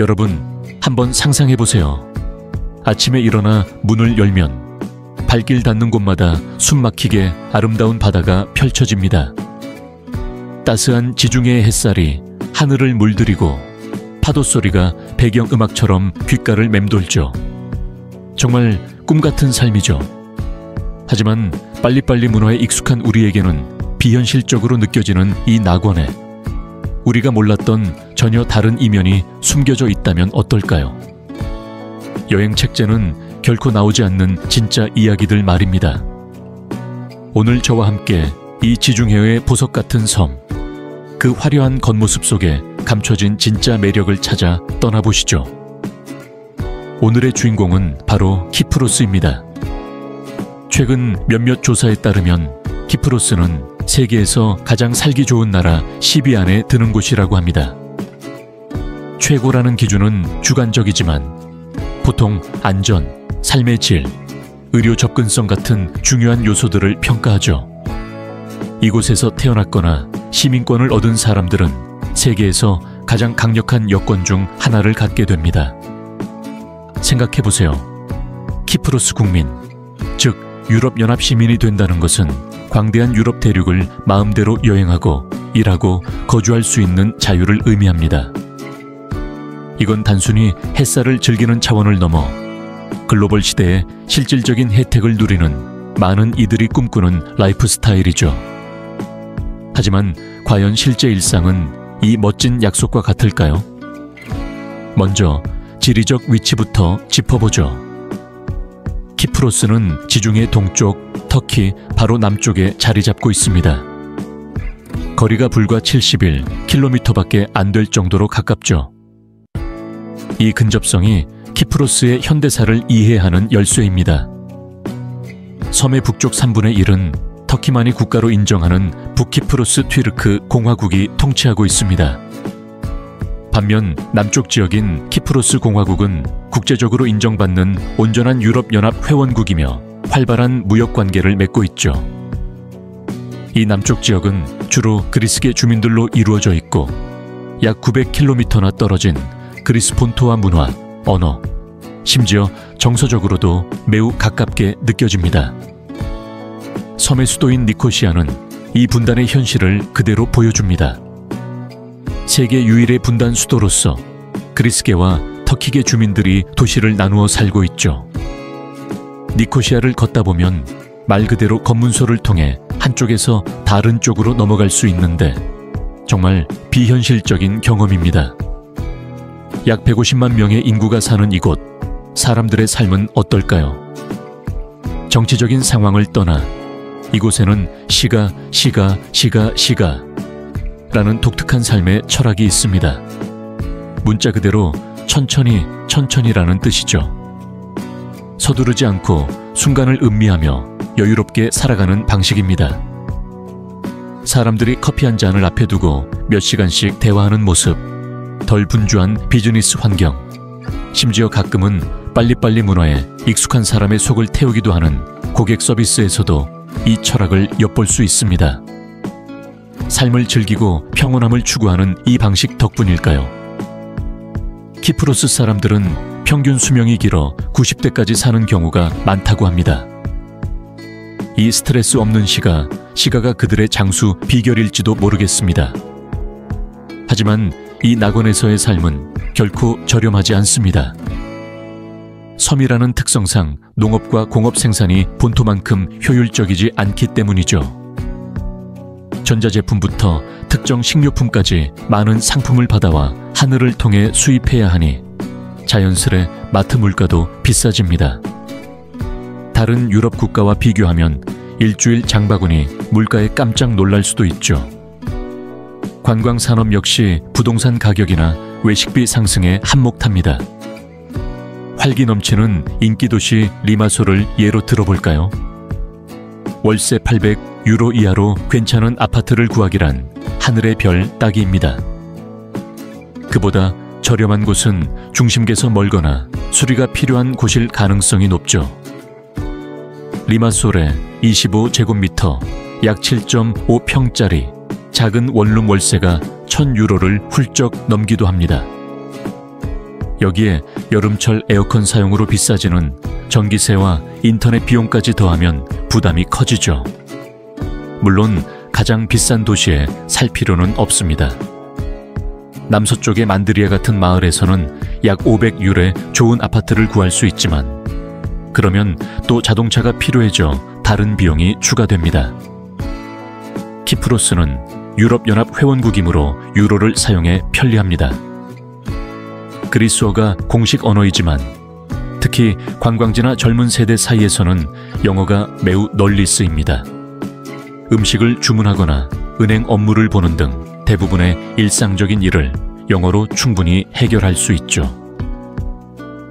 여러분, 한번 상상해 보세요. 아침에 일어나 문을 열면 발길 닿는 곳마다 숨막히게 아름다운 바다가 펼쳐집니다. 따스한 지중해의 햇살이 하늘을 물들이고 파도 소리가 배경음악처럼 귓가를 맴돌죠. 정말 꿈같은 삶이죠. 하지만 빨리빨리 문화에 익숙한 우리에게는 비현실적으로 느껴지는 이 낙원에 우리가 몰랐던 전혀 다른 이면이 숨겨져 있다면 어떨까요? 여행 책제는 결코 나오지 않는 진짜 이야기들 말입니다. 오늘 저와 함께 이 지중해의 보석 같은 섬, 그 화려한 겉모습 속에 감춰진 진짜 매력을 찾아 떠나보시죠. 오늘의 주인공은 바로 키프로스입니다. 최근 몇몇 조사에 따르면 키프로스는 세계에서 가장 살기 좋은 나라 10위 안에 드는 곳이라고 합니다. 최고라는 기준은 주관적이지만 보통 안전, 삶의 질, 의료 접근성 같은 중요한 요소들을 평가하죠. 이곳에서 태어났거나 시민권을 얻은 사람들은 세계에서 가장 강력한 여권 중 하나를 갖게 됩니다. 생각해보세요. 키프로스 국민, 즉 유럽연합 시민이 된다는 것은 광대한 유럽 대륙을 마음대로 여행하고 일하고 거주할 수 있는 자유를 의미합니다. 이건 단순히 햇살을 즐기는 차원을 넘어 글로벌 시대에 실질적인 혜택을 누리는 많은 이들이 꿈꾸는 라이프 스타일이죠. 하지만 과연 실제 일상은 이 멋진 약속과 같을까요? 먼저 지리적 위치부터 짚어보죠. 키프로스는 지중해 동쪽, 터키 바로 남쪽에 자리 잡고 있습니다. 거리가 불과 71km밖에 안 될 정도로 가깝죠. 이 근접성이 키프로스의 현대사를 이해하는 열쇠입니다. 섬의 북쪽 3분의 1은 터키만이 국가로 인정하는 북키프로스 튀르크 공화국이 통치하고 있습니다. 반면 남쪽 지역인 키프로스 공화국은 국제적으로 인정받는 온전한 유럽연합 회원국이며 활발한 무역관계를 맺고 있죠. 이 남쪽 지역은 주로 그리스계 주민들로 이루어져 있고 약 900km나 떨어진 그리스 본토와 문화, 언어, 심지어 정서적으로도 매우 가깝게 느껴집니다. 섬의 수도인 니코시아는 이 분단의 현실을 그대로 보여줍니다. 세계 유일의 분단 수도로서 그리스계와 터키계 주민들이 도시를 나누어 살고 있죠. 니코시아를 걷다 보면 말 그대로 검문소를 통해 한쪽에서 다른 쪽으로 넘어갈 수 있는데 정말 비현실적인 경험입니다. 약 150만 명의 인구가 사는 이곳, 사람들의 삶은 어떨까요? 정치적인 상황을 떠나 이곳에는 시가 라는 독특한 삶의 철학이 있습니다. 문자 그대로 천천히라는 뜻이죠. 서두르지 않고 순간을 음미하며 여유롭게 살아가는 방식입니다. 사람들이 커피 한 잔을 앞에 두고 몇 시간씩 대화하는 모습, 덜 분주한 비즈니스 환경, 심지어 가끔은 빨리빨리 문화에 익숙한 사람의 속을 태우기도 하는 고객 서비스에서도 이 철학을 엿볼 수 있습니다. 삶을 즐기고 평온함을 추구하는 이 방식 덕분일까요? 키프로스 사람들은 평균 수명이 길어 90대까지 사는 경우가 많다고 합니다. 이 스트레스 없는 시가가 그들의 장수 비결일지도 모르겠습니다. 하지만 이 낙원에서의 삶은 결코 저렴하지 않습니다. 섬이라는 특성상 농업과 공업 생산이 본토만큼 효율적이지 않기 때문이죠. 전자제품부터 특정 식료품까지 많은 상품을 받아와 하늘을 통해 수입해야 하니 자연스레 마트 물가도 비싸집니다. 다른 유럽 국가와 비교하면 일주일 장바구니 물가에 깜짝 놀랄 수도 있죠. 관광산업 역시 부동산 가격이나 외식비 상승에 한몫합니다. 활기 넘치는 인기도시 리마솔을 예로 들어볼까요? 월세 800유로 이하로 괜찮은 아파트를 구하기란 하늘의 별 따기입니다. 그보다 저렴한 곳은 중심계에서 멀거나 수리가 필요한 곳일 가능성이 높죠. 리마솔의 25제곱미터 약 7.5평짜리 작은 원룸 월세가 1000유로를 훌쩍 넘기도 합니다. 여기에 여름철 에어컨 사용으로 비싸지는 전기세와 인터넷 비용까지 더하면 부담이 커지죠. 물론 가장 비싼 도시에 살 필요는 없습니다. 남서쪽의 만드리아 같은 마을에서는 약 500유로에 좋은 아파트를 구할 수 있지만 그러면 또 자동차가 필요해져 다른 비용이 추가됩니다. 키프로스는 유럽연합 회원국이므로 유로를 사용해 편리합니다. 그리스어가 공식 언어이지만 특히 관광지나 젊은 세대 사이에서는 영어가 매우 널리 쓰입니다. 음식을 주문하거나 은행 업무를 보는 등 대부분의 일상적인 일을 영어로 충분히 해결할 수 있죠.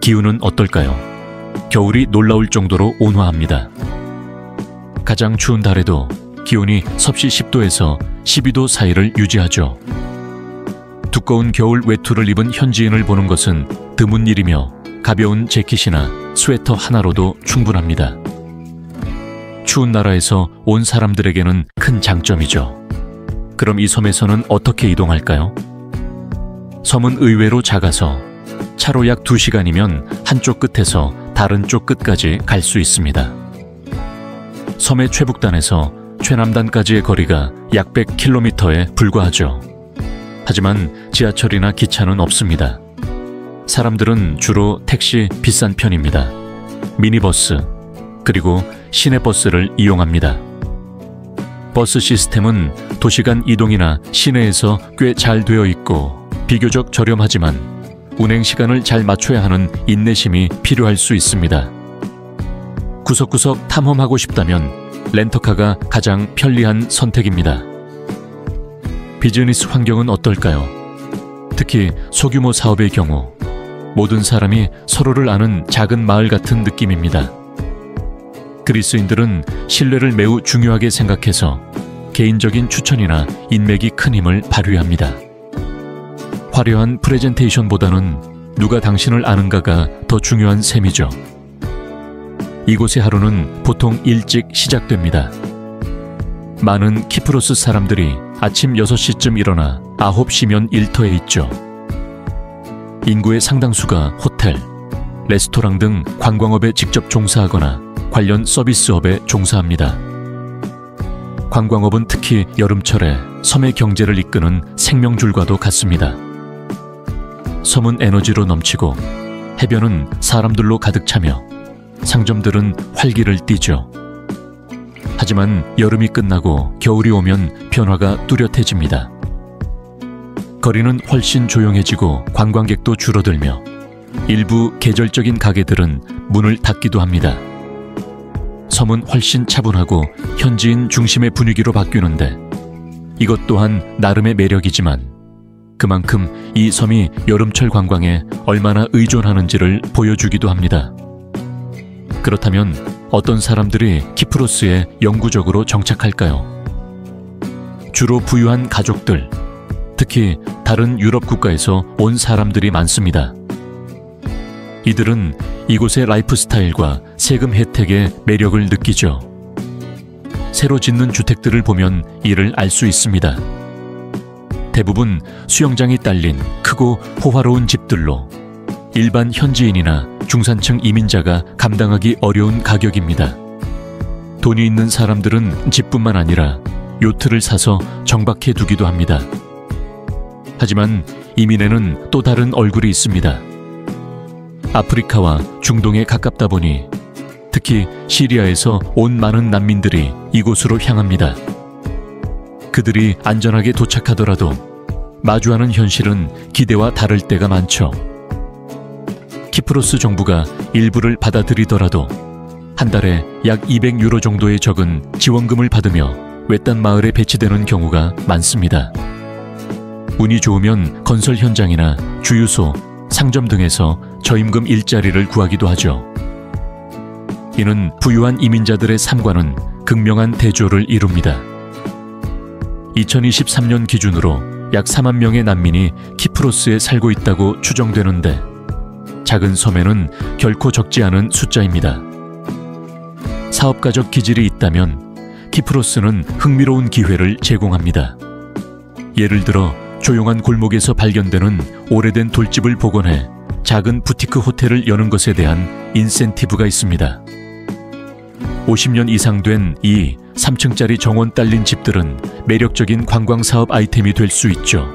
기후는 어떨까요? 겨울이 놀라울 정도로 온화합니다. 가장 추운 달에도 기온이 섭씨 10도에서 12도 사이를 유지하죠. 두꺼운 겨울 외투를 입은 현지인을 보는 것은 드문 일이며 가벼운 재킷이나 스웨터 하나로도 충분합니다. 추운 나라에서 온 사람들에게는 큰 장점이죠. 그럼 이 섬에서는 어떻게 이동할까요? 섬은 의외로 작아서 차로 약 2시간이면 한쪽 끝에서 다른 쪽 끝까지 갈 수 있습니다. 섬의 최북단에서 최남단까지의 거리가 약 100km에 불과하죠. 하지만 지하철이나 기차는 없습니다. 사람들은 주로 택시 비싼 편입니다. 미니버스, 그리고 시내버스를 이용합니다. 버스 시스템은 도시간 이동이나 시내에서 꽤 잘 되어 있고 비교적 저렴하지만 운행 시간을 잘 맞춰야 하는 인내심이 필요할 수 있습니다. 구석구석 탐험하고 싶다면 렌터카가 가장 편리한 선택입니다. 비즈니스 환경은 어떨까요? 특히 소규모 사업의 경우 모든 사람이 서로를 아는 작은 마을 같은 느낌입니다. 그리스인들은 신뢰를 매우 중요하게 생각해서 개인적인 추천이나 인맥이 큰 힘을 발휘합니다. 화려한 프레젠테이션보다는 누가 당신을 아는가가 더 중요한 셈이죠. 이곳의 하루는 보통 일찍 시작됩니다. 많은 키프로스 사람들이 아침 6시쯤 일어나 9시면 일터에 있죠. 인구의 상당수가 호텔, 레스토랑 등 관광업에 직접 종사하거나 관련 서비스업에 종사합니다. 관광업은 특히 여름철에 섬의 경제를 이끄는 생명줄과도 같습니다. 섬은 에너지로 넘치고 해변은 사람들로 가득 차며 상점들은 활기를 띠죠. 하지만 여름이 끝나고 겨울이 오면 변화가 뚜렷해집니다. 거리는 훨씬 조용해지고 관광객도 줄어들며 일부 계절적인 가게들은 문을 닫기도 합니다. 섬은 훨씬 차분하고 현지인 중심의 분위기로 바뀌는데 이것 또한 나름의 매력이지만 그만큼 이 섬이 여름철 관광에 얼마나 의존하는지를 보여주기도 합니다. 그렇다면 어떤 사람들이 키프로스에 영구적으로 정착할까요? 주로 부유한 가족들, 특히 다른 유럽 국가에서 온 사람들이 많습니다. 이들은 이곳의 라이프 스타일과 세금 혜택의 매력을 느끼죠. 새로 짓는 주택들을 보면 이를 알 수 있습니다. 대부분 수영장이 딸린 크고 호화로운 집들로 일반 현지인이나 중산층 이민자가 감당하기 어려운 가격입니다. 돈이 있는 사람들은 집뿐만 아니라 요트를 사서 정박해 두기도 합니다. 하지만 이민에는 또 다른 얼굴이 있습니다. 아프리카와 중동에 가깝다 보니 특히 시리아에서 온 많은 난민들이 이곳으로 향합니다. 그들이 안전하게 도착하더라도 마주하는 현실은 기대와 다를 때가 많죠. 키프로스 정부가 일부를 받아들이더라도 한 달에 약 200유로 정도의 적은 지원금을 받으며 외딴 마을에 배치되는 경우가 많습니다. 운이 좋으면 건설 현장이나 주유소, 상점 등에서 저임금 일자리를 구하기도 하죠. 이는 부유한 이민자들의 삶과는 극명한 대조를 이룹니다. 2023년 기준으로 약 4만 명의 난민이 키프로스에 살고 있다고 추정되는데 작은 섬에는 결코 적지 않은 숫자입니다. 사업가적 기질이 있다면 키프로스는 흥미로운 기회를 제공합니다. 예를 들어 조용한 골목에서 발견되는 오래된 돌집을 복원해 작은 부티크 호텔을 여는 것에 대한 인센티브가 있습니다. 50년 이상 된 이 3층짜리 정원 딸린 집들은 매력적인 관광사업 아이템이 될 수 있죠.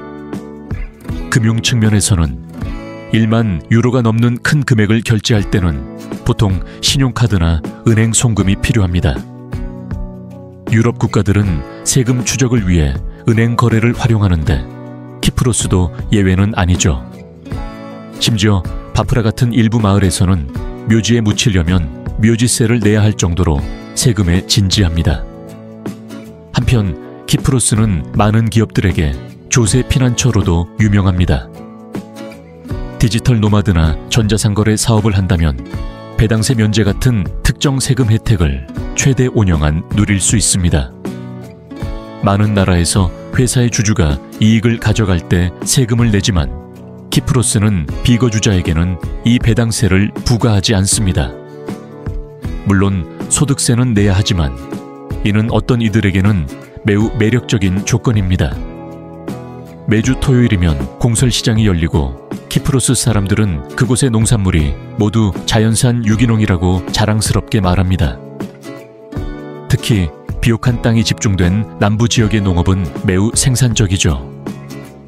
금융 측면에서는 1만 유로가 넘는 큰 금액을 결제할 때는 보통 신용카드나 은행 송금이 필요합니다. 유럽 국가들은 세금 추적을 위해 은행 거래를 활용하는데 키프로스도 예외는 아니죠. 심지어 바프라 같은 일부 마을에서는 묘지에 묻히려면 묘지세를 내야 할 정도로 세금에 진지합니다. 한편 키프로스는 많은 기업들에게 조세 피난처로도 유명합니다. 디지털 노마드나 전자상거래 사업을 한다면 배당세 면제 같은 특정 세금 혜택을 최대 5년간 누릴 수 있습니다. 많은 나라에서 회사의 주주가 이익을 가져갈 때 세금을 내지만 키프로스는 비거주자에게는 이 배당세를 부과하지 않습니다. 물론 소득세는 내야 하지만 이는 어떤 이들에게는 매우 매력적인 조건입니다. 매주 토요일이면 공설시장이 열리고 키프로스 사람들은 그곳의 농산물이 모두 자연산 유기농이라고 자랑스럽게 말합니다. 특히 비옥한 땅이 집중된 남부 지역의 농업은 매우 생산적이죠.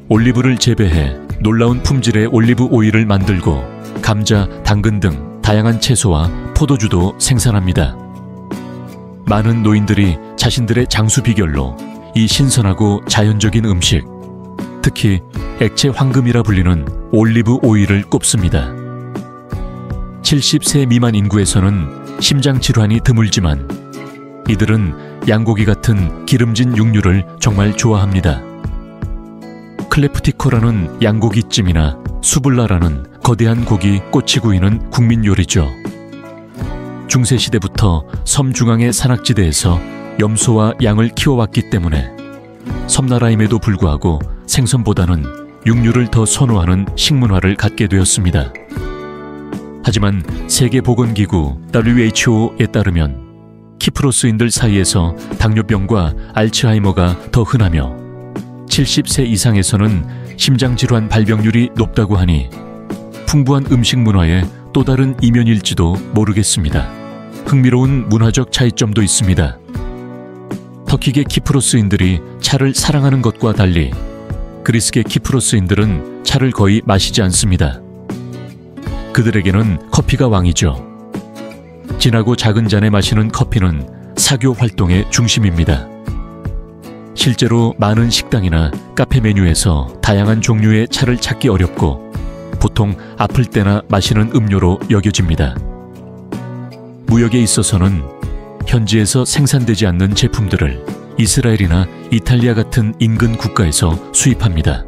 올리브를 재배해 놀라운 품질의 올리브 오일을 만들고 감자, 당근 등 다양한 채소와 포도주도 생산합니다. 많은 노인들이 자신들의 장수 비결로 이 신선하고 자연적인 음식, 특히 액체 황금이라 불리는 올리브 오일을 꼽습니다. 70세 미만 인구에서는 심장 질환이 드물지만 이들은 양고기 같은 기름진 육류를 정말 좋아합니다. 클레프티코라는 양고기찜이나 수블라라는 거대한 고기 꼬치구이는 국민 요리죠. 중세시대부터 섬 중앙의 산악지대에서 염소와 양을 키워왔기 때문에 섬나라임에도 불구하고 생선보다는 육류를 더 선호하는 식문화를 갖게 되었습니다. 하지만 세계보건기구 WHO에 따르면 키프로스인들 사이에서 당뇨병과 알츠하이머가 더 흔하며 70세 이상에서는 심장질환 발병률이 높다고 하니 풍부한 음식 문화의 또 다른 이면일지도 모르겠습니다. 흥미로운 문화적 차이점도 있습니다. 터키계 키프로스인들이 차를 사랑하는 것과 달리 그리스계 키프로스인들은 차를 거의 마시지 않습니다. 그들에게는 커피가 왕이죠. 진하고 작은 잔에 마시는 커피는 사교 활동의 중심입니다. 실제로 많은 식당이나 카페 메뉴에서 다양한 종류의 차를 찾기 어렵고 보통 아플 때나 마시는 음료로 여겨집니다. 무역에 있어서는 현지에서 생산되지 않는 제품들을 이스라엘이나 이탈리아 같은 인근 국가에서 수입합니다.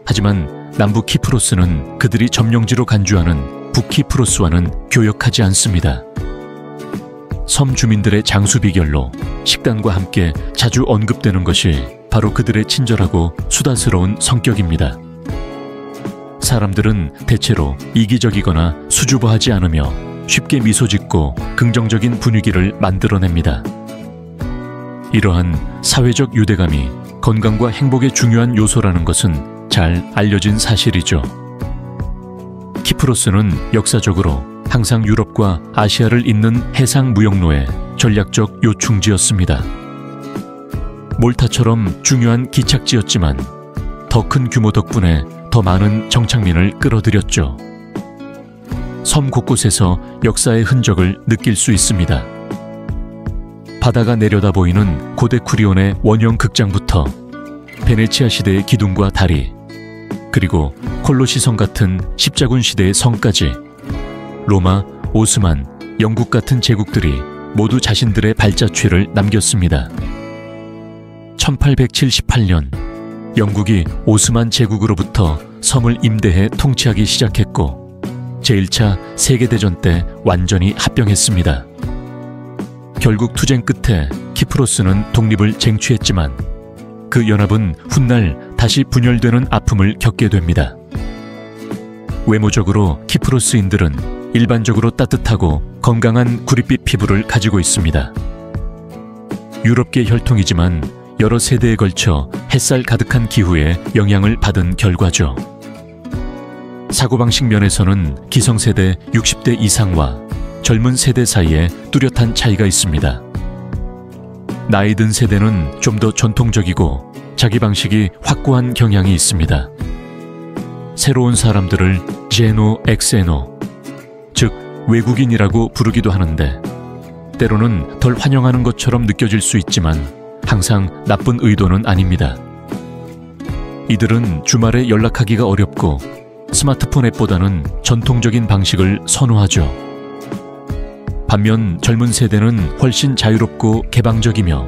하지만 남부 키프로스는 그들이 점령지로 간주하는 북키프로스와는 교역하지 않습니다. 섬 주민들의 장수 비결로 식단과 함께 자주 언급되는 것이 바로 그들의 친절하고 수다스러운 성격입니다. 사람들은 대체로 이기적이거나 수줍어하지 않으며 쉽게 미소 짓고 긍정적인 분위기를 만들어냅니다. 이러한 사회적 유대감이 건강과 행복의 중요한 요소라는 것은 잘 알려진 사실이죠. 키프로스는 역사적으로 항상 유럽과 아시아를 잇는 해상 무역로의 전략적 요충지였습니다. 몰타처럼 중요한 기착지였지만 더 큰 규모 덕분에 더 많은 정착민을 끌어들였죠. 섬 곳곳에서 역사의 흔적을 느낄 수 있습니다. 바다가 내려다 보이는 고데 쿠리온의 원형 극장부터 베네치아 시대의 기둥과 다리, 그리고 콜로시성 같은 십자군 시대의 성까지 로마, 오스만, 영국 같은 제국들이 모두 자신들의 발자취를 남겼습니다. 1878년 영국이 오스만 제국으로부터 섬을 임대해 통치하기 시작했고 제1차 세계대전 때 완전히 합병했습니다. 결국 투쟁 끝에 키프로스는 독립을 쟁취했지만 그 연합은 훗날 다시 분열되는 아픔을 겪게 됩니다. 외모적으로 키프로스인들은 일반적으로 따뜻하고 건강한 구릿빛 피부를 가지고 있습니다. 유럽계 혈통이지만 여러 세대에 걸쳐 햇살 가득한 기후에 영향을 받은 결과죠. 사고방식 면에서는 기성세대 60대 이상과 젊은 세대 사이에 뚜렷한 차이가 있습니다. 나이 든 세대는 좀 더 전통적이고 자기 방식이 확고한 경향이 있습니다. 새로운 사람들을 제노 엑세노, 즉 외국인이라고 부르기도 하는데 때로는 덜 환영하는 것처럼 느껴질 수 있지만 항상 나쁜 의도는 아닙니다. 이들은 주말에 연락하기가 어렵고 스마트폰 앱보다는 전통적인 방식을 선호하죠. 반면 젊은 세대는 훨씬 자유롭고 개방적이며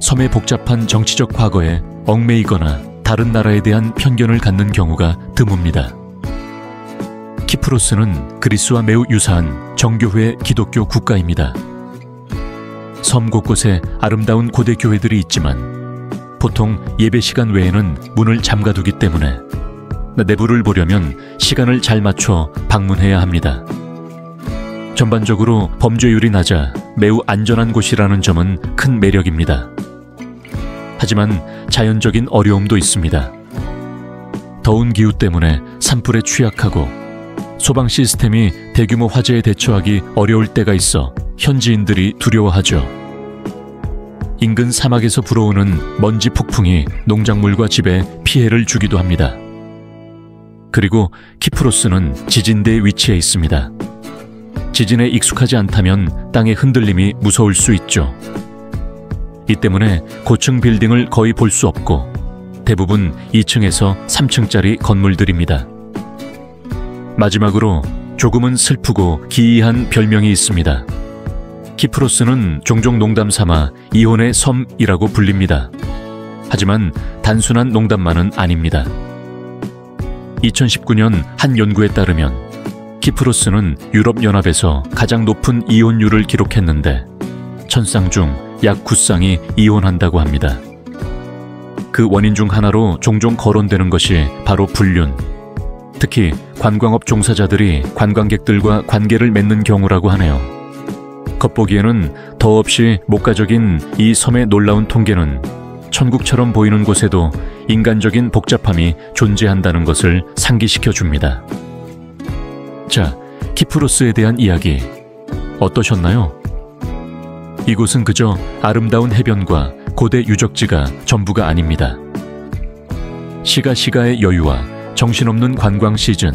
섬의 복잡한 정치적 과거에 얽매이거나 다른 나라에 대한 편견을 갖는 경우가 드뭅니다. 키프로스는 그리스와 매우 유사한 정교회 기독교 국가입니다. 섬 곳곳에 아름다운 고대 교회들이 있지만 보통 예배 시간 외에는 문을 잠가두기 때문에 내부를 보려면 시간을 잘 맞춰 방문해야 합니다. 전반적으로 범죄율이 낮아 매우 안전한 곳이라는 점은 큰 매력입니다. 하지만 자연적인 어려움도 있습니다. 더운 기후 때문에 산불에 취약하고 소방 시스템이 대규모 화재에 대처하기 어려울 때가 있어 현지인들이 두려워하죠. 인근 사막에서 불어오는 먼지 폭풍이 농작물과 집에 피해를 주기도 합니다. 그리고 키프로스는 지진대에 위치해 있습니다. 지진에 익숙하지 않다면 땅의 흔들림이 무서울 수 있죠. 이 때문에 고층 빌딩을 거의 볼 수 없고 대부분 2층에서 3층짜리 건물들입니다. 마지막으로 조금은 슬프고 기이한 별명이 있습니다. 키프로스는 종종 농담 삼아 이혼의 섬이라고 불립니다. 하지만 단순한 농담만은 아닙니다. 2019년 한 연구에 따르면 키프로스는 유럽연합에서 가장 높은 이혼율을 기록했는데 1000쌍 중 약 9쌍이 이혼한다고 합니다. 그 원인 중 하나로 종종 거론되는 것이 바로 불륜, 특히 관광업 종사자들이 관광객들과 관계를 맺는 경우라고 하네요. 겉보기에는 더없이 목가적인 이 섬의 놀라운 통계는 천국처럼 보이는 곳에도 인간적인 복잡함이 존재한다는 것을 상기시켜 줍니다. 자, 키프로스에 대한 이야기 어떠셨나요? 이곳은 그저 아름다운 해변과 고대 유적지가 전부가 아닙니다. 시가시가의 여유와 정신없는 관광 시즌,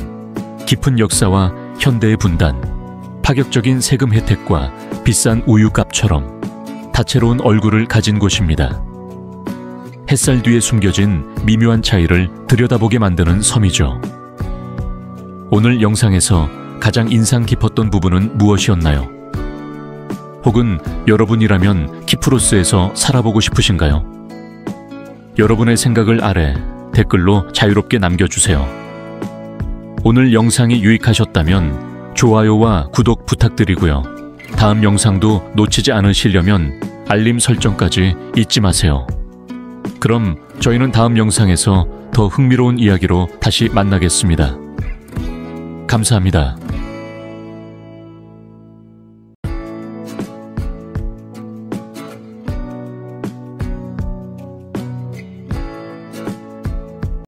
깊은 역사와 현대의 분단, 파격적인 세금 혜택과 비싼 우유값처럼 다채로운 얼굴을 가진 곳입니다. 햇살 뒤에 숨겨진 미묘한 차이를 들여다보게 만드는 섬이죠. 오늘 영상에서 가장 인상 깊었던 부분은 무엇이었나요? 혹은 여러분이라면 키프로스에서 살아보고 싶으신가요? 여러분의 생각을 아래 댓글로 자유롭게 남겨주세요. 오늘 영상이 유익하셨다면 좋아요와 구독 부탁드리고요. 다음 영상도 놓치지 않으시려면 알림 설정까지 잊지 마세요. 그럼 저희는 다음 영상에서 더 흥미로운 이야기로 다시 만나겠습니다. 감사합니다.